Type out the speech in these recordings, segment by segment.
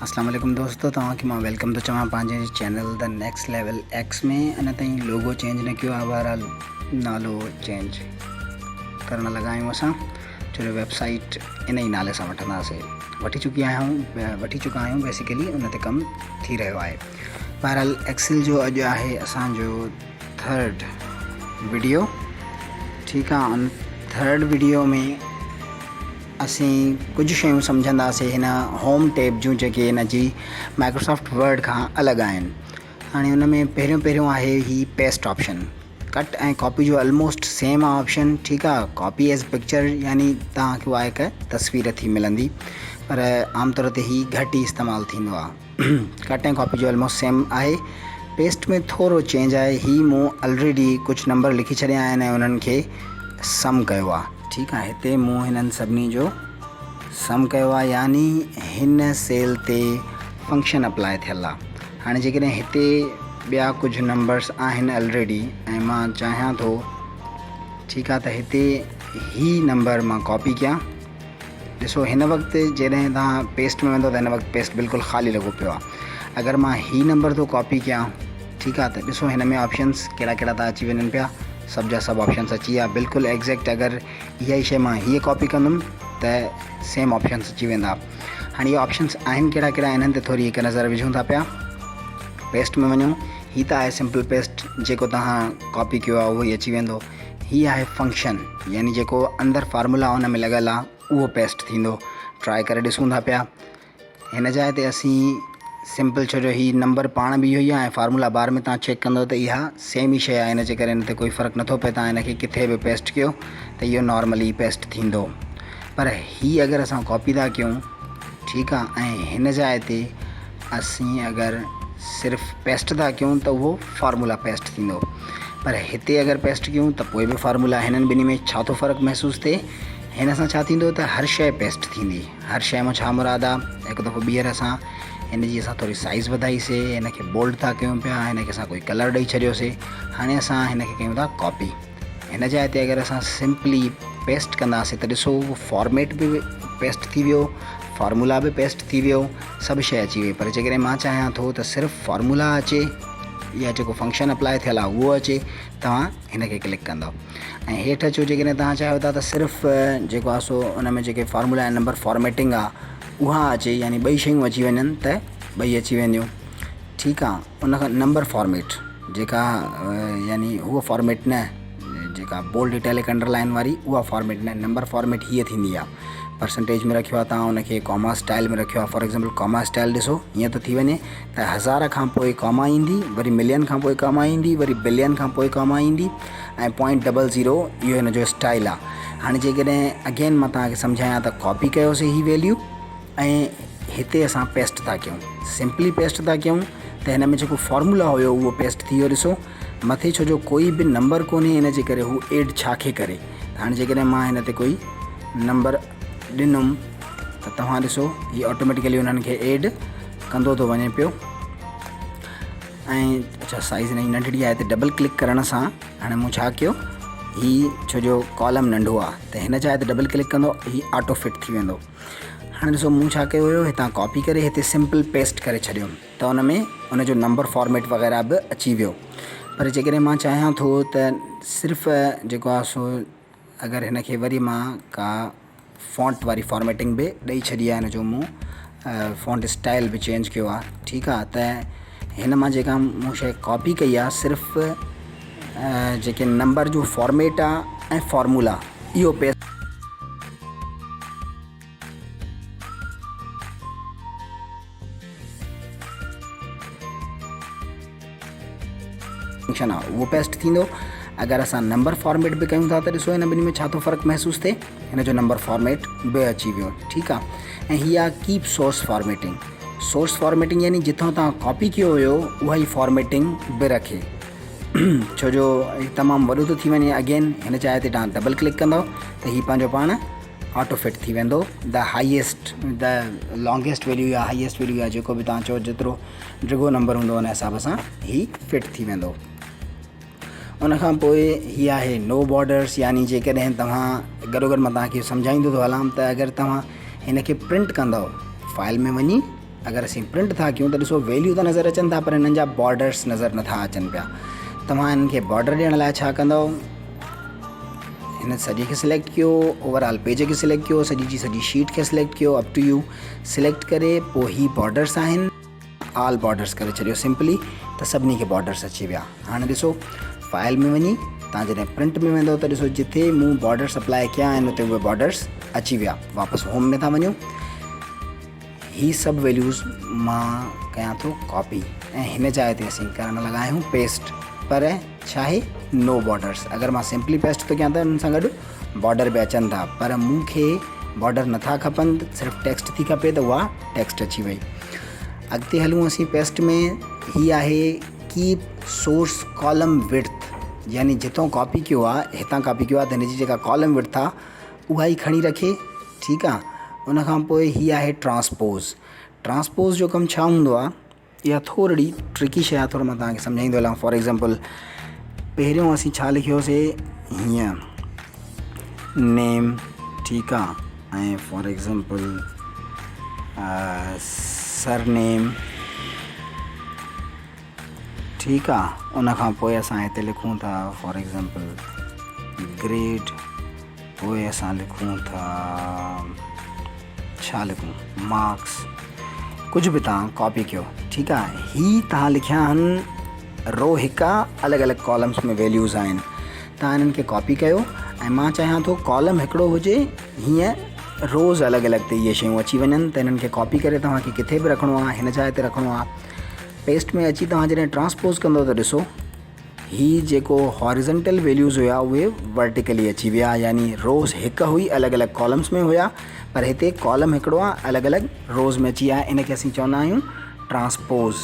अस्सलाम वालेकुम दोस्तों, तव्हांखे मां वेलकम थो चवां पंहिंजे channel the next level x में। अञा ताईं लोगो चेंज न कयो आहे, बहरहाल नालो चेंज करण लॻा आहियूं असां, छो जो वेबसाइट इन ई नाले सां वठी चुका आहियूं बेसिकली उन ते कमु थी रहियो आहे। बहरहाल एक्सेल जो अॼु आहे असांजो थर्ड वीडियो, ठीकु आहे। उन थर्ड वीडियो में असीं कुछ शयूं सम्झंदासीं हिन होम टैब जूं जेके हिन जी माइक्रोसॉफ्ट वर्ड खां अलॻि आहिनि। हाणे हुन में पहिरियों आहे ही पेस्ट ऑप्शन। कट ऐं कॉपी जो ऑलमोस्ट सेम आहे ऑप्शन, ठीकु आहे। कॉपी एज़ पिक्चर यानी तव्हांखे उहा हिकु तस्वीर थी मिलंदी, पर आमतौर ते ही घटि ई इस्तेमालु थींदो आहे। कट ऐं कॉपी जो ऑलमोस्ट सेम आहे। पेस्ट में थोरो चेंज आहे। ही मूं ऑलरेडी कुझु नंबर लिखी छॾिया आहिनि ऐं उन्हनि खे सम कयो आहे, ठीकु आहे। हिते मूं हिननि सभिनी जो सम कयो आहे, यानी हिन सेल ते फंक्शन अप्लाई थियल आहे। हाणे जेकॾहिं हिते ॿिया कुझु नंबर्स आहिनि ऑलरेडी ऐं मां चाहियां थो, ठीकु आहे, त हिते ही नंबर मां कॉपी कयां। ॾिसो हिन वक़्तु जॾहिं तव्हां पेस्ट में वेंदो त हिन वक़्तु पेस्ट बिल्कुलु ख़ाली लॻो पियो आहे। अगरि मां ही नंबर थो कॉपी कयां, ठीकु आहे, त ॾिसो हिन में ऑप्शन्स कहिड़ा कहिड़ा था अची वञनि पिया। सभु जा सभु ऑप्शन्स अची विया बिल्कुलु एग्ज़ैक्ट। अगरि इहा ई शइ मां हीअ कॉपी कंदुमि त सेम ऑप्शन्स अची वेंदा। हाणे इहे ऑप्शन्स आहिनि कहिड़ा कहिड़ा, इन्हनि ते थोरी हिकु नज़र विझूं था पिया। पेस्ट में वञूं, हीअ त आहे सिंपल पेस्ट, जेको तव्हां कॉपी कयो आहे उहो ई अची वेंदो। हीअ आहे फंक्शन, यानी जेको अंदरि फार्मूला हुन में लॻियल आहे उहो पेस्ट थींदो। ट्राए करे ॾिसूं था पिया। हिन जाइ ते असीं सिंपल, छो जो हीअ नंबर पाण बि इहो ई आहे ऐं फार्मूला बार में तव्हां चेक कंदो त इहा सेम ई शइ आहे, हिन जे करे हिन ते कोई फ़र्क़ु नथो पए तव्हां हिन खे किथे बि पेस्ट कयो त इहो नॉर्मली पेस्ट थींदो। पर हीअ अगरि असां कॉपी था कयूं, ठीकु आहे, ऐं हिन जाइ ते असीं अगरि सिर्फ़ु पेस्ट था कयूं त उहो फार्मूला पेस्ट थींदो। पर हिते अगरि पेस्ट कयूं त पोइ बि फार्मूला। हिननि ॿिन्ही में छा थो फ़र्क़ु महसूसु थिए? हिन सां छा थींदो त हर शइ पेस्ट थींदी। हर शइ मां छा मुराद आहे? हिकु दफ़ो ॿीहर असां हिन जी थोरी साइज़ वधाईसीं, हिन खे बोल्ड था कयूं पिया, हिन खे असां कोई कलर ॾेई छॾियोसीं। हाणे असां हिन खे कयूं था कॉपी। हिन जाइ ते अगरि असां सिंपली पेस्ट कंदासीं त ॾिसो उहो फॉर्मेट बि पेस्ट थी वियो, फार्मूला बि पेस्ट थी वियो, सभु शइ अची वई। पर जेकॾहिं मां चाहियां थो त सिर्फ़ु फार्मूला अचे या जेको फंक्शन अप्लाई थियल आहे उहो अचे, तव्हां हिन खे क्लिक कंदव ऐं हेठि अचो। जेकॾहिं तव्हां चाहियो था त सिर्फ़ु जेको आहे सो उन में जेके फार्मूला ऐं नंबर फॉर्मेटिंग आहे उहा अचे, यानी ॿई शयूं अची वञनि त ॿई अची वेंदियूं, ठीकु आहे। उन खां नंबर फॉर्मेट जेका यानी उहा फॉर्मेट न, जेका बोल्ड इटैलिक अंडरलाइन वारी उहा फॉर्मेट न, नंबर फॉर्मेट हीअ थींदी आहे। परसेंटेज में रखियो आहे तव्हां उनखे, कॉमा स्टाइल में रखियो आहे। फॉर एग्ज़ाम्पल कॉमा स्टाइल ॾिसो हीअं थो थी वञे त 1000 खां पोइ कॉमा ईंदी, वरी मिलियन खां पोइ कॉमा ईंदी, वरी बिलियन खां पोइ कॉमा ईंदी ऐं .00 इहो हिन जो स्टाइल आहे। हाणे जेकॾहिं अगेन मां तव्हांखे सम्झायां त कॉपी कयोसीं ही वैल्यू ऐं हिते असां पेस्ट था कयूं, सिंपली पेस्ट था कयूं त हिन में जेको फॉर्मूला हुयो उहो पेस्ट थी वियो। ॾिसो मथे, छो जो कोई बि नंबर कोन्हे हिन जे करे हू एड छा खे करे। हाणे जेकॾहिं मां हिन ते कोई नंबर ॾिनुमि त तव्हां ॾिसो हीअ ऑटोमेटिकली उन्हनि खे एड कंदो थो वञे पियो। ऐं अच्छा साइज़ हिन जी नंढड़ी आहे, हिते डबल क्लिक करण सां हाणे मूं छा कयो, ही छो जो कॉलम नंढो आहे त हिन जाइ ते डबल क्लिक कंदो, ही ऑटो फिट थी वेंदो। हाणे ॾिसो मूं छा कयो हुयो, हितां कॉपी करे हिते सिंपल पेस्ट करे छॾियो त उन में उनजो नंबर फॉर्मेट वग़ैरह बि अची वियो। पर जेकॾहिं मां चाहियां थो त सिर्फ़ु जेको आहे सो अगरि हिन खे वरी मां का फ़ॉन्ट वारी फॉर्मेटिंग बि ॾेई छॾी आहे, हिन जो मूं फ़ॉन्ट स्टाइल बि चेंज कयो आहे, ठीकु आहे। त हिन मां जेका मूं शइ कॉपी कई आहे सिर्फ़ु जेके नंबर जो फॉर्मेट आहे ऐं फार्मूला इहो पेस्ट फंक्शन आहे उहो पेस्ट थींदो। अगरि असां नंबर फॉर्मेट बि कयूं था त ॾिसो हिन ॿिन्ही में छा थो फ़र्क़ु महसूसु थिए, हिन जो नंबर फॉर्मेट बि अची वियो, ठीकु आहे। ऐं हीअ आहे keep source formatting. Source formatting यानी जिथां तव्हां कॉपी कयो हुयो उहा ई फॉर्मेटिंग बि रखे, छो जो तमामु वॾो थो थी वञे। अगेन हिन जाइ ते तव्हां डबल क्लिक कंदव त हीअ पंहिंजो पाण ऑटो फिट थी वेंदो। द लॉन्गेस्ट वैल्यू या हाईएस्ट वैल्यू या जेको बि तव्हां चओ, जेतिरो ड्रिगो नंबर हूंदो उन हिसाब सां ही फिट थी वेंदो। उनखां पोइ हीअ आहे नो बॉर्डर्स, यानी जेकॾहिं तव्हां गॾोगॾु मां तव्हांखे सम्झाईंदो थो हलां त अगरि तव्हां हिन खे प्रिंट कंदव फाइल में वञी, अगर असीं प्रिंट था कयूं त ॾिसो वैल्यू त नज़र अचनि था पर हिननि जा बॉर्डर्स नज़र नथा अचनि पिया। तव्हां हिननि खे बॉर्डर ॾियण लाइ छा कंदव, हिन सॼे खे सिलेक्ट कयो, ओवरऑल पेज खे सिलेक्ट कयो, सॼी जी सॼी शीट खे सिलेक्ट कयो, अप टू यू सिलेक्ट करे पोइ ही बॉर्डर्स आहिनि ऑल बॉर्डर्स करे छॾियो सिंपली, त सभिनी खे बॉर्डर्स अची विया। हाणे ॾिसो फाइल में वञी तव्हां जॾहिं प्रिंट में वेंदो त ॾिसो जिथे मूं बॉर्डर्स अप्लाई कया आहिनि उते उहे बॉर्डर्स अची विया। वापसि होम में था वञूं, ही सभु वैल्यूज़ मां कयां थो कॉपी ऐं हिन जाइ ते असीं करण लॻा आहियूं पेस्ट, पर छा आहे नो बॉर्डर्स। अगर मां सिंपली पेस्ट थो कयां त हुन सां गॾु बॉर्डर बि अचनि था, पर मूंखे बॉर्डर नथा खपनि, सिर्फ़ु टेक्स्ट थी खपे त उहा टेक्स्ट अची वई। अॻिते हलूं असीं पेस्ट में, ही आहे कीप सोर्स कॉलम विड्थ, यानी जिथों कॉपी कयो आहे हितां कॉपी कयो आहे त हिनजी जेका कॉलम विड्थ आहे उहा ई खणी रखे, ठीकु आहे। उन खां पोइ ही आहे ट्रांसपोज़। ट्रांसपोज़ जो कमु छा हूंदो आहे, इहा थोरी ट्रिकी शइ आहे, थोरो मां तव्हांखे सम्झाईंदो हलां। फॉर एग्ज़ाम्पल पहिरियों असीं छा लिखियोसीं, हीअं नेम, ठीकु आहे, ऐं फॉर एग्ज़ाम्पल सरनेम, ठीकु आहे। उन खां पोइ असां हिते लिखूं था फॉर एग्ज़ाम्पल ग्रेड, पोइ असां लिखूं था छा लिखूं, मार्क्स, कुझु बि तव्हां कॉपी कयो, ठीकु आहे। ही तव्हां लिखिया आहिनि रो हिकु, अलॻि अलॻि कॉलम्स में वैल्यूज़ आहिनि, तव्हां हिननि खे कॉपी कयो ऐं मां चाहियां थो कॉलम हिकिड़ो हुजे, हीअं रोज़ अलॻि अलॻि ते इहे शयूं अची वञनि, त हिननि खे कॉपी करे तव्हांखे किथे बि रखिणो आहे, हिन जाइ ते रखिणो आहे। पेस्ट में अची तव्हां जॾहिं ट्रांसपोज़ कंदो त ॾिसो ही जेको हॉरिज़ॉन्टल वैल्यूज़ हुया उहे वर्टिकली अची विया, यानी रोज़ हिकु हुई, अलॻि अलॻि कॉलम्स में हुया, पर हिते कॉलम हिकिड़ो आहे, अलॻि अलॻि रोज़ में अची विया। इन खे असीं चवंदा आहियूं ट्रांसपोज़,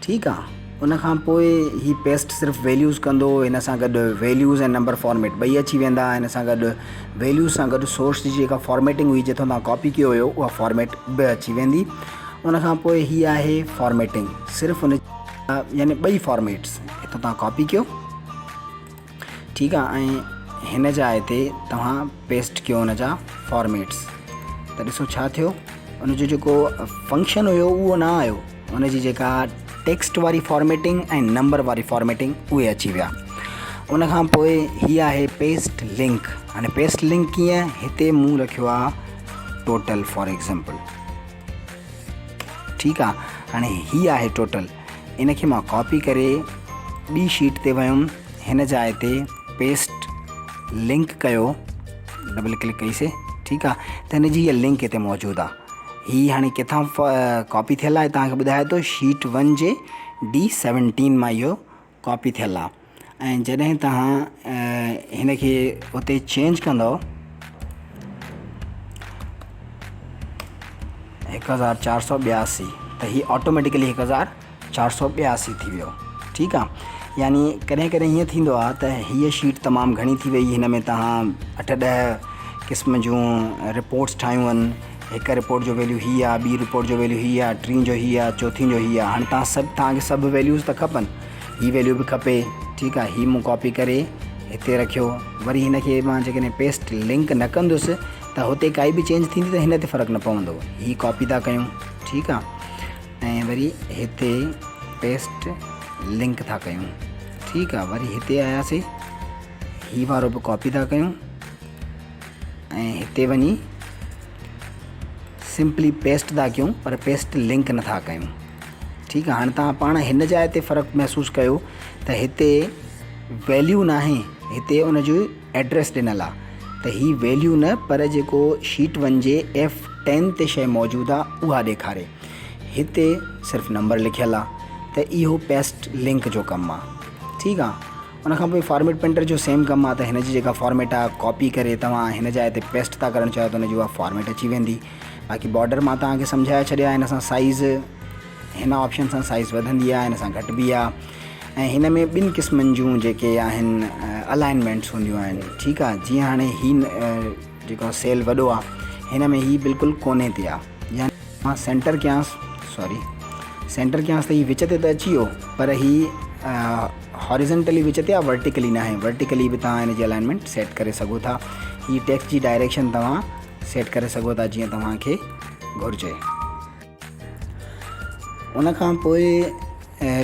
ठीकु आहे। उन खां पोइ ही पेस्ट सिर्फ़ु वैल्यूज़ कंदो, हिन सां गॾु वैल्यूज़ ऐं नंबर फॉर्मेट ॿई अची वेंदा। हिन सां गॾु वैल्यूज़ सां गॾु सोर्स जी जेका फॉर्मेटिंग हुई जिथों तव्हां कॉपी कयो हुयो उहा फॉर्मेट बि अची वेंदी। उन खां पोइ ही आहे फॉर्मेटिंग, सिर्फ़ु उन यानी ॿई फॉर्मेट्स हितां तव्हां कॉपी कयो, ठीकु आहे, ऐं हिन जाइ ते तव्हां पेस्ट कयो हुन जा फॉर्मेट्स, त ॾिसो छा थियो, उनजो जेको फंक्शन हुयो उहो न आयो, उनजी जेका टेक्स्ट वारी फॉर्मेटिंग ऐं नंबर वारी फॉर्मेटिंग उहे अची विया। उन खां पोइ हीअ आहे पेस्ट लिंक। हाणे पेस्ट लिंक कीअं, हिते मूं रखियो आहे टोटल फॉर एग्ज़ाम्पल, ठीकु आहे। हाणे हीअ आहे टोटल, इन खे मां कॉपी करे ॿी शीट ते वियुमि, हिन जाइ ते पेस्ट लिंक कयो, डबल क्लिक कईसीं, ठीकु आहे, त हिनजी हीअ लिंक हिते मौजूदु आहे। ही हाणे किथां कॉपी थियल आहे, तव्हांखे ॿुधाए थो शीट 1 जे D17 मां इहो कॉपी थियल आहे। ऐं जॾहिं तव्हां हिन खे उते चेंज कंदव 1482, त ही ऑटोमेटिकली 1482 थी वियो, ठीकु आहे। यानी कॾहिं कॾहिं हीअं थींदो आहे त हीअ शीट तमामु घणी थी वई, हिन में तव्हां 8-10 क़िस्म जूं रिपोर्ट्स ठाहियूं आहिनि, हिकु रिपोर्ट जो वैल्यू ही आहे, ॿी रिपोर्ट जो वैल्यू ही आहे, टीं जो ही आहे, चौथीं जो ही आहे। हाणे तव्हांखे सभु वैल्यूज़ त खपनि, ही वैल्यू बि खपे, ठीकु आहे। ही मूं कॉपी करे हिते रखियो, वरी हिन खे मां जेकॾहिं पेस्ट लिंक न कंदुसि त हुते काई बि चेंज थींदी त हिन ते फ़र्क़ु न पवंदो। ही कॉपी था कयूं, ठीकु आहे, ऐं वरी हिते पेस्ट लिंक था कयूं, ठीकु आहे। वरी हिते आयासीं, ही वारो बि कॉपी था कयूं ऐं हिते वञी सिंपली पेस्ट था कयूं, पर पेस्ट लिंक नथा कयूं, ठीकु आहे। हाणे तव्हां पाण हिन जाइ ते फ़र्क़ु महसूसु कयो त हिते वैल्यू न आहे, हिते उनजो एड्रेस ॾिनल आहे, त ही वैल्यू न, पर जेको शीट 1 जे F10 ते शइ मौजूदु आहे उहा ॾेखारे, हिते सिर्फ़ु नंबर लिखियलु आहे, त इहो पेस्ट लिंक जो कमु आहे, ठीकु आहे। उन खां पोइ फॉर्मेट पेंटर जो सेम कमु आहे, त हिन जी जेका फॉर्मेट आहे कॉपी करे तव्हां हिन जाइ ते पेस्ट था करणु चाहियो त हुनजी उहा फॉर्मेट अची वेंदी। बाक़ी बॉर्डर मां तव्हांखे सम्झाए छॾिया, हिन सां साइज़, हिन ऑप्शन सां साइज़ वधंदी आहे, हिन सां घटिबी आहे, ऐं हिन में ॿिनि क़िस्मनि जूं जेके आहिनि अलाइनमेंट्स हूंदियूं आहिनि, ठीकु आहे। जीअं हाणे ही जेको सेल वॾो आहे, हिन में ही बिल्कुलु कोने ते आहे, या मां सेंटर कयांसि त ही विच ते त अची वियो, पर ही हॉरिज़ॉन्टली विच ते आहे, वर्टिकली न आहे। वर्टिकली बि तव्हां हिन जी अलाइनमेंट सेट करे सघो था। ही टेक्स्ट जी डायरेक्शन तव्हां सेट करे सघो था जीअं तव्हांखे घुरिजे। उन खां पोइ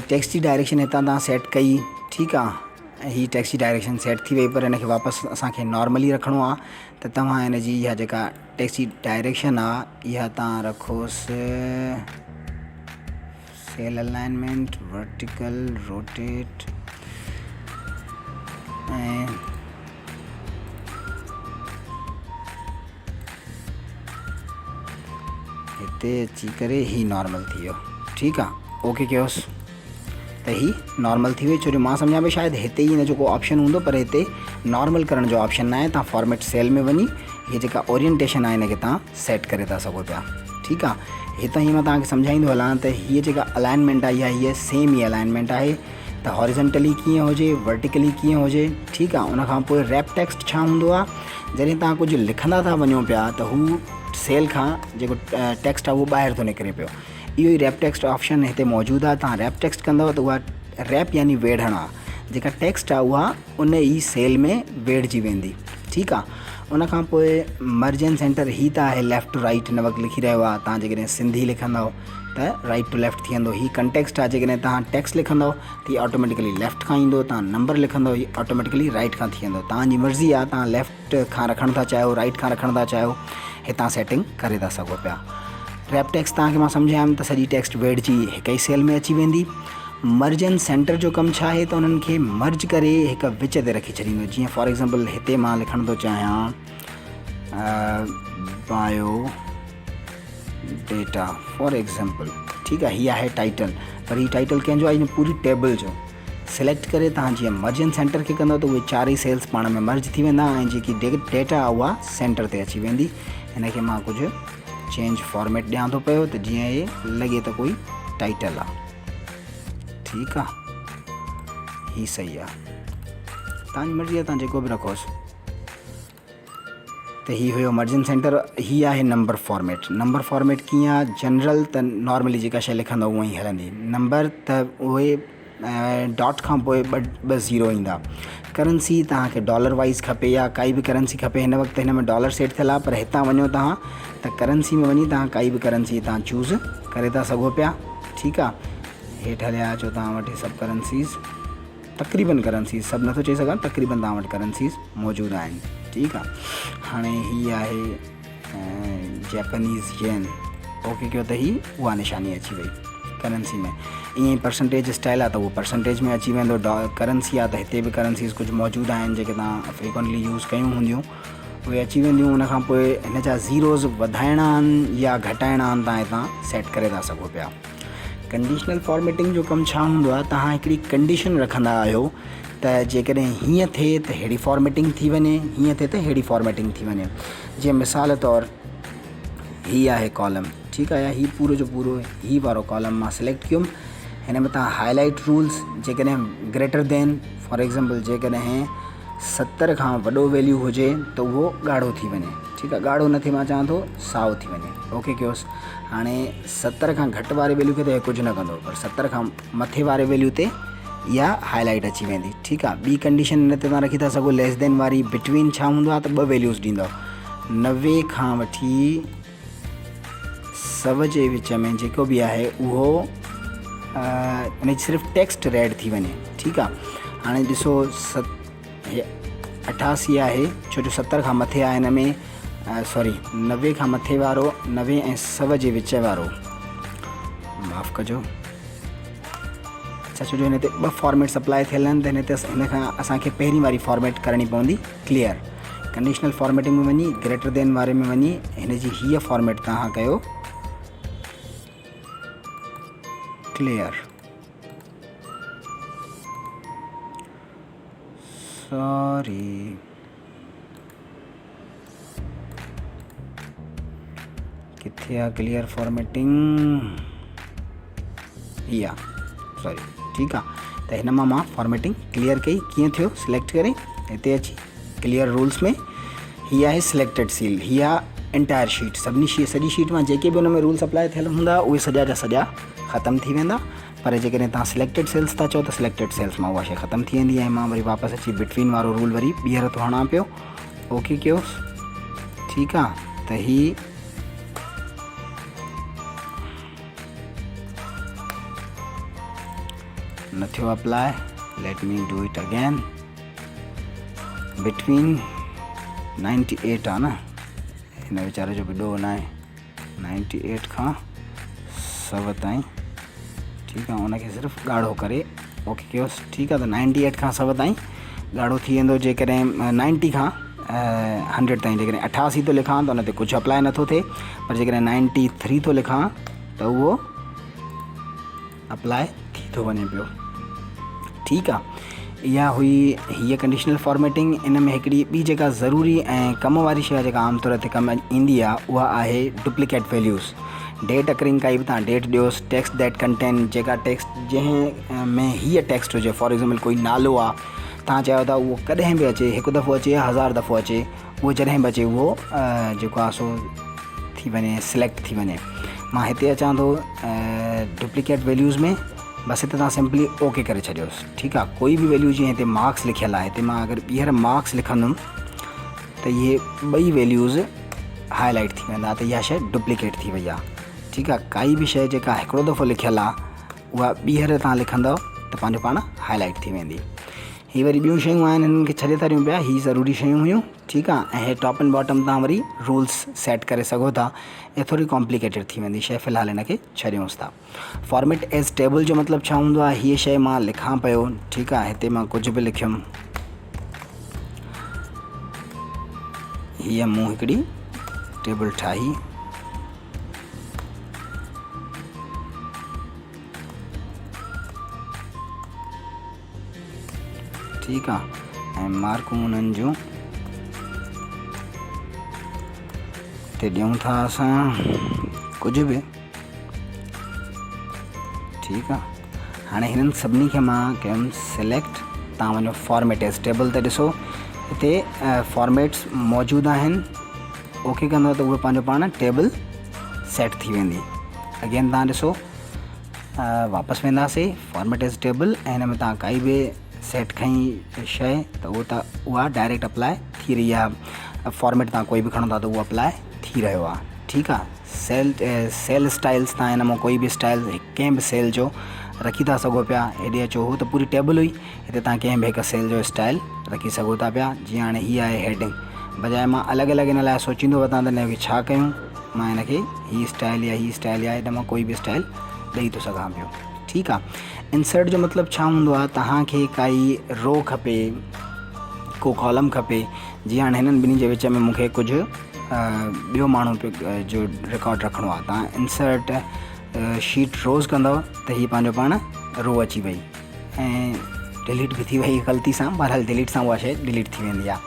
टेक्स्ट जी डायरेक्शन हितां तव्हां सेट कई, ठीकु आहे। ही टेक्स्ट जी डायरेक्शन सेट थी वई, पर हिनखे वापसि असांखे नॉर्मली रखिणो आहे। त तव्हां हिन जी इहा जेका टेक्स्ट जी डायरेक्शन आहे इहा तव्हां रखोसि सेल अलाइनमेंट, वर्टिकल, रोटेट, ऐं हिते अची करे ही नॉर्मल थी वियो, ठीकु आहे। ओके कयोसि त ही नॉर्मल थी वई, छो जो मां सम्झां पई शायदि हिते ई हिन जो को ऑप्शन हूंदो, पर हिते नॉर्मल करण जो ऑप्शन न आहे। तव्हां फॉर्मेट सेल में वञी हीअ जेका ओरिएंटेशन आहे हिनखे तव्हां सेट करे था सघो पिया, ठीकु आहे। हितां ई मां तव्हांखे सम्झाईंदो हलां त हीअ जेका अलाइनमेंट आहे हीअ सेम ई अलाइनमेंट आहे, त हॉरिज़ॉन्टली कीअं हुजे, वर्टिकली कीअं हुजे, ठीकु आहे। उनखां पोइ रैप टेक्स्ट छा हूंदो आहे, जॾहिं तव्हां कुझु लिखंदा था वञो पिया त हू सेल खां जेको टेक्स्ट आहे उहो ॿाहिरि थो निकिरे पियो। इहो ई रैप टेक्स्ट ऑप्शन हिते मौजूदु आहे। तव्हां रैप टेक्स्ट कंदव त उहा रैप यानी वेढ़ण आहे, जेका टेक्स्ट आहे उहा उन ई सेल में वेढ़जी वेंदी, ठीकु आहे। उनखां पोइ मर्जन सेंटर ही त आहे लेफ़्ट टू राइट हिन वक़्तु लिखी रहियो आहे। तव्हां जेकॾहिं सिंधी लिखंदव त राइट टू लेफ़्ट थी वेंदो। ही कंटेक्स्ट आहे, जेकॾहिं तव्हां टेक्स्ट लिखंदव त हीअ ऑटोमेटिकली लेफ़्ट खां ईंदो, तव्हां नंबर लिखंदव हीअ ऑटोमेटिकली राइट खां थी वेंदो। तव्हांजी मर्ज़ी आहे, तव्हां लेफ़्ट खां रखणु था चाहियो, राइट खां रखणु था चाहियो, हितां सेटिंग करे था सघो पिया। रैप टेक्स्ट तव्हांखे मां सम्झायमि त सॼी टेक्स्ट वेढ़जी हिक ई सेल में अची वेंदी। मर्जन सेंटर जो कमु छा आहे त उन्हनि खे मर्ज करे हिकु विच ते रखी छॾींदो। जीअं फॉर एग्ज़ाम्पल हिते मां लिखणु थो चाहियां बायो डेटा फॉर एग्ज़ाम्पल, ठीकु आहे। हीअ आहे टाइटल, पर हीअ टाइटल कंहिंजो आहे, इन पूरी टेबल जो सिलेक्ट करे तव्हां जीअं मर्जन सेंटर खे कंदव त उहे चारई सेल्स पाण में मर्ज थी वेंदा, ऐं जेकी डेटा आहे उहा सेंटर ते अची वेंदी। हिनखे मां कुझु चेंज फॉर्मेट ॾियां थो पियो त जीअं इहे लॻे त कोई टाइटल आहे, ठीकु आहे। ही सही आहे, तव्हांजी मर्ज़ी आहे, तव्हां जेको बि रखोसि। त ही हुयो मर्जन सेंटर। ही आहे नंबर फॉर्मेट। नंबर फॉर्मेट कीअं आहे, जनरल त नॉर्मली जेका शइ लिखंदो उहा ई हलंदी। नंबर त उहे डॉट खां पोइ ॿ ज़ीरो ईंदा। करंसी तव्हांखे डॉलर वाइज़ खपे या काई बि करंसी खपे, हिन वक़्तु हिन में डॉलर सेट थियल आहे, पर हितां वञो तव्हां त करंसी में वञी तव्हां काई बि करंसी तव्हां चूज़ करे था सघो पिया, ठीकु आहे। हेठि हलिया अचो तव्हां वटि सभु करंसीज़, तक़रीबन करंसीज़, सभु नथो चई सघां, तक़रीबन तव्हां वटि करंसीज़ मौजूदु आहिनि, ठीकु आहे। हाणे हीअ आहे जैपनीज़ येन। ओके कयो त ही उहा निशानी अची वई करंसी में। ईअं ई परसेंटेज स्टाइल आहे त उहो परसेंटेज में अची वेंदो। करंसी आहे त हिते बि करंसीज़ कुझु मौजूदु आहिनि जेके तव्हां फ्रिक्वेंटली यूज़ कयूं हूंदियूं, उहे अची वेंदियूं। उनखां पोइ हिन जा ज़ीरोज़ वधाइणा आहिनि या घटाइणा आहिनि, तव्हां हितां सेट करे था सघो पिया। कंडीशनल फॉर्मेटिंग जो कमु छा हूंदो आहे, तव्हां हिकिड़ी कंडीशन रखंदा आहियो त जेकॾहिं हीअं थिए त हेड़ी फॉर्मेटिंग थी वञे, हीअं थिए त हेड़ी फॉर्मेटिंग थी वञे। जीअं मिसाल तौरु ही आहे कॉलम, ठीकु आहे, या ही पूरो जो पूरो ही वारो कॉलम मां सिलेक्ट कयुमि। हिन में तव्हां हाईलाइट रूल्स, जेकॾहिं ग्रेटर देन फॉर एग्ज़ाम्पल जेकॾहिं 70 खां वॾो वैल्यू हुजे त उहो ॻाढ़ो थी वञे, ठीकु आहे। ॻाढ़ो न थिए, मां चाहियां थो साओ थी वञे। ओके कयोसि। हाणे 70 खां घटि वारे वैल्यू खे त कुझु न कंदो, पर 70 खां मथे वारे वैल्यू ते इहा हाईलाइट अची वेंदी, ठीकु आहे। ॿी कंडीशन हिन ते तव्हां रखी था सघो लेस देन वारी। बिटवीन छा हूंदो आहे त 2 वैल्यूज़ ॾींदव, 90 खां वठी 100 जे विच में जेको बि आहे उहो हिन जी सिर्फ़ु टेक्स्ट रेड थी वञे, ठीकु आहे। हाणे ॾिसो 88 आहे, छो जो 70 खां मथे आहे हिन में, 90 खां मथे वारो, 90 ऐं 100 जे विच वारो, माफ़ु कजो। अच्छा, छो जो हिन ते 2 फॉर्मेट्स अप्लाई थियल आहिनि, त हिन खां असांखे पहिरीं वारी फॉर्मेट करणी पवंदी क्लियर। कंडीशनल फॉर्मेटिंग में वञी ग्रेटर देन वारे में वञी हिन जी हीअ फॉर्मेट तव्हां कयो क्लियर। सॉरी, किथे आहे क्लियर फॉर्मेटिंग, इहा सॉरी, ठीकु आहे। त हिन मां फॉर्मेटिंग क्लियर कई। कीअं थियो, सिलेक्ट करे हिते अची क्लियर रूल्स में हीअ आहे सिलेक्टेड सील। हीअ एंटायर शीट, सॼी शीट मां जेके बि हुन में रूल्स अप्लाई थियल हूंदा उहे सॼा जा सॼा ख़तमु थी वेंदा। पर जेकॾहिं तव्हां सिलेक्टेड सेल्स था चओ त सिलेक्टेड सेल्स मां उहा शइ ख़तमु थी वेंदी। ऐं मां वरी वापसि अची बिटवीन वारो रूल वरी ॿीहर थो हणां पियो। ओके कयोसि, ठीकु आहे। त ही न थियो apply. Let me do it again. Between 98 आहे न, हिन वीचारे जो बि ॾोह न आहे। 98 खां 100 ताईं, ठीकु आहे। उनखे सिर्फ़ु ॻाढ़ो करे ओके कयोसि, ठीकु आहे। त 98 खां 100 ताईं ॻाढ़ो थी वेंदो। जेकॾहिं 90 खां 100 ताईं जेकॾहिं 88 थो लिखां त उन ते कुझु अप्लाई नथो थिए, पर जेकॾहिं 93 थो लिखां त उहो अप्लाई थी थो वञे पियो, ठीकु आहे। इहा हुई हीअ कंडीशनल फॉर्मेटिंग। इन में हिकिड़ी ॿी जेका ज़रूरी ऐं कम वारी शइ जेका आमतौर ते कमु ईंदी आहे उहा आहे डुप्लीकेट वैल्यूज़। डेट अकरिंग काई बि तव्हां डेट ॾियोसि। टेक्स्ट दैट कंटेंट, जेका टेक्स्ट जंहिं में हीअ टेक्स्ट हुजे, फॉर एग्ज़ाम्पल कोई नालो आहे, तव्हां चयो था उहो कॾहिं बि अचे, हिकु दफ़ो अचे या 1000 दफ़ो अचे, उहो जॾहिं बि अचे उहो जेको आहे सो थी वञे, सिलेक्ट थी वञे। मां हिते अचां थो डुप्लीकेट वैल्यूज़ में, बसि हिते तव्हां सिंपली ओके करे छॾियोसि, ठीकु आहे। कोई बि वैल्यू जीअं हिते मार्क्स लिखियलु आहे, हिते मां अगरि ॿीहर मार्क्स लिखंदुमि त इहे ॿई वैल्यूज़ हाईलाइट थी वेंदा, त इहा शइ डुप्लीकेट थी वई आहे, ठीकु आहे। काई बि शइ जेका हिकिड़ो दफ़ो लिखियलु आहे उहा ॿीहर तव्हां लिखंदव त पंहिंजो पाण हाईलाइट थी वेंदी। हीअ वरी ॿियूं शयूं आहिनि, हिननि खे छॾे था ॾियूं पिया। हीअ ज़रूरी शयूं हुयूं, ठीकु आहे। ऐं टॉप एंड बॉटम तव्हां वरी रूल्स सेट करे सघो था। इहा थोरी कॉम्प्लिकेटेड थी वेंदी शइ, फ़िलहालु हिन खे छॾियूंसि था। फॉर्मेट एज़ टेबल जो मतिलबु छा हूंदो आहे? हीअ शइ मां लिखां पियो, ठीकु आहे। हिते मां कुझु बि लिखियुमि, हीअ मूं हिकिड़ी टेबल ठाही, ठीकु आहे। ऐं मार्कूं उन्हनि जूं हिते ॾियूं था असां कुझु बि, ठीकु आहे। हाणे हिननि सभिनी खे मां कयुमि सिलेक्ट। तव्हां वञो फॉर्मेट एज़ टेबल ते ॾिसो, हिते फॉर्मेट्स मौजूदु आहिनि। ओके कंदव त उहे पंहिंजो पाण टेबल सेट थी वेंदी। अगेन तव्हां ॾिसो, वापसि वेंदासीं फॉर्मेट एज़ टेबल, ऐं हिन में तव्हां काई बि सेट खई शइ त उहा डायरेक्ट अप्लाई थी रही आहे। फॉर्मेट तव्हां कोई बि खणो था त उहो अप्लाई थी रहियो आहे, ठीकु आहे। सेल स्टाइल्स, तव्हां हिन मां कोई बि स्टाइल कंहिं बि सेल जो रखी था सघो पिया। हेॾे अचो, हो त पूरी टेबल हुई, हिते तव्हां कंहिं बि हिकु सेल जो स्टाइल रखी सघो था पिया। जीअं हाणे हीअ आहे हेडिंग, बजाए मां अलॻि अलॻि इन लाइ सोचींदो वठां त हिन खे छा कयूं, मां हिनखे हीअ स्टाइल या हीअ स्टाइल या हिन मां कोई बि स्टाइल ॾेई थो सघां पियो, ठीकु आहे। इंसर्ट जो मतिलबु छा हूंदो आहे? तव्हांखे काई रो खपे, को कॉलम खपे। जीअं हाणे हिननि ॿिन्ही जे विच में मूंखे कुझु ॿियो माण्हू जो रिकॉर्ड रखिणो आहे। तव्हां इंसर्ट शीट रोज़ कंदव त हीअ पंहिंजो पाण रो अची वई ऐं डिलीट बि थी वई ग़लती सां। बहरहाल डिलीट सां उहा शइ डिलीट थी वेंदी आहे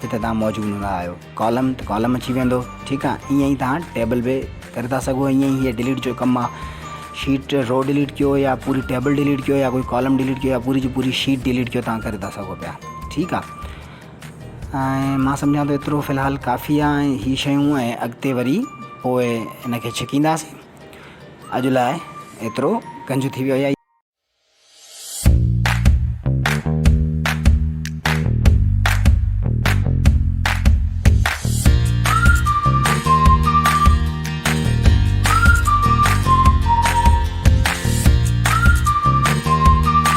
जिते तव्हां मौजूदु हूंदा आहियो। कॉलम त कॉलम अची वेंदो, ठीकु आहे। ईअं ई तव्हां टेबल बि करे था सघो। ईअं ई हीअ डिलीट जो कमु आहे। शीट रो डिलीट कयो या पूरी टेबल डिलीट कयो या कोई कॉलम डिलीट कयो या पूरी जी पूरी शीट डिलीट कयो, तव्हां करे था सघो पिया, ठीकु आहे। ऐं मां सम्झां थो एतिरो फ़िलहालु काफ़ी आहे। हीअ शयूं ऐं अॻिते वरी पोइ हिन खे छिकींदासीं। अॼु लाइ एतिरो गंज थी वियो आहे।